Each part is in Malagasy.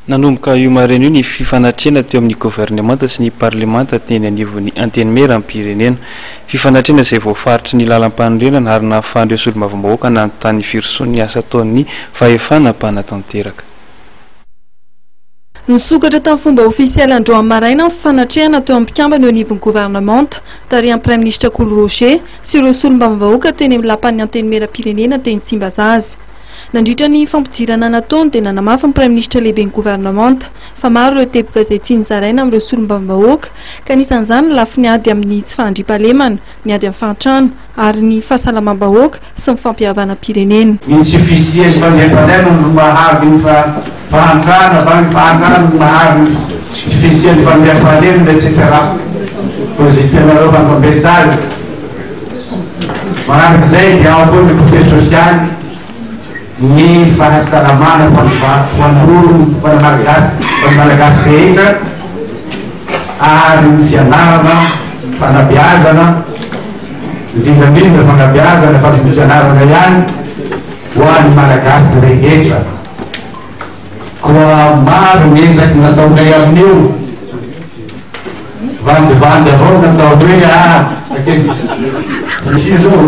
nanomboka io mareny io ny fifanatrena teo amin'ny gouvernemanta sy ny parlemanta teny anivon'ny anteny-mera amin'ny pirenena fifanatrena izay voafaritry ny lalam-panorenana ary nahafahan'ireo solombavambahoaka nanontany firosoan'ny asa ataon'ny fahefanam-panatanteraka. Nisokatra tamin'ny fomba ofisialy andro amin'ny maraina ny fifanatrehana teo amin'ny mpikambana eo anivon'ny gouvernemanta tarihan'ny Prime Ministre Coly Roger sy ireo solombavambahoaka teny amin'ny lapan'ny anteny-mera pirenena teny Tsimbazaza. Nandritra ny fampijirana nataony dia nanamafy ny Prime Ministre lehiben'ny gouvernemanta fa maro ireo teboka izay tsy nizaraina amin'ireo solombavambahoaka ka nisan'izany ny lafiny ady amin'ny tsy fandriam-pahalemana, ny ady amin'ny fahantrana ary ny fahasalamam-bahoaka sy ny fampihavana pirenena. Insufficiency fandriam-pahalemana no mahavy ny fahantrana, fahantrana no mahavy insufficiency fandriam-pahalemana etc. Pozitivnareo mampampiasary. Manarak'izay dia ao koa ny côté social ny fahasalamana hoan'olo malagasy rehetra ary ny fianarana fanabeazana indrindrandrindra fanabeazana fa sy fianarana ihany ho an'ny malagasy rehetra koa maro mesaky nataonay amin'io vandivandy avao natao hoe misy zao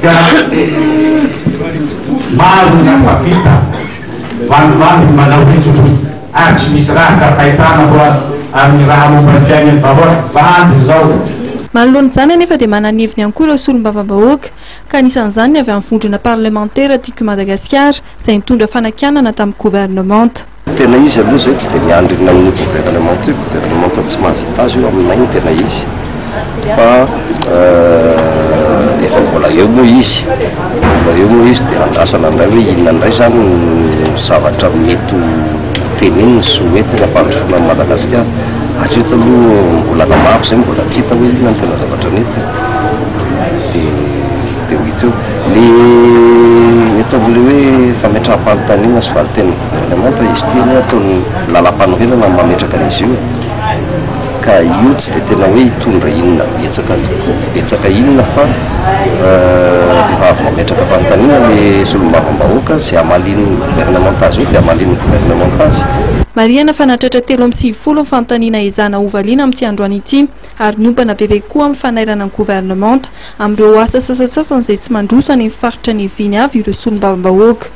ka maro nafapita vandivandy manao hitso ary tsy misy raha tapahitana ho amin'ny raha momba ny fiainany vahoaka vandy zao. Manoloana izany anefa dia mananeviny ihany koa ireo solombavambahoaka ka nisan'izany avy amin'ny vondrona parlementaire tiako Madagasikara izay nitondra fanakianana tamin'ny gouvernemanta. Tena izy aloha zay tsy dia miandrina amin'ny gouvernemanta tsy mahavita azy io aminay ny tena izy fa efa mbola eo moa izy dia andrasana indray hoe inona indray zany zavatra mety teneniny sy mety ny ampandrosoana amin'ny Madagasikara hatreto aloha mbola namafy zay mbola tsy hita hoe inona ny tena zavatra nety dia hita eo le ataon'le hoe fametraha-panontaniana sy valiten'ny gouvernemanta izy teny ataony lalam-panorenana mametraka an'izy io ka io tsy dia tena hoe hitondra inona betsaka inona fa rehefa avy mametraka fanontaniana le solombavambahoaka izay hamalin'ny gouvernemanta azy io dia hamalin'ny gouvernemanta azy. Mariana fanatratra 3:30 ny fanontaniana ezana ovaliana amin'ity androany ity ary nombana bebe koa amin'ny fanairana ny gouvernemanta amin'ireo asa sasasasany izay tsy mandroso any amin'ny faritra ny viny avy ireo solombavambahoaka.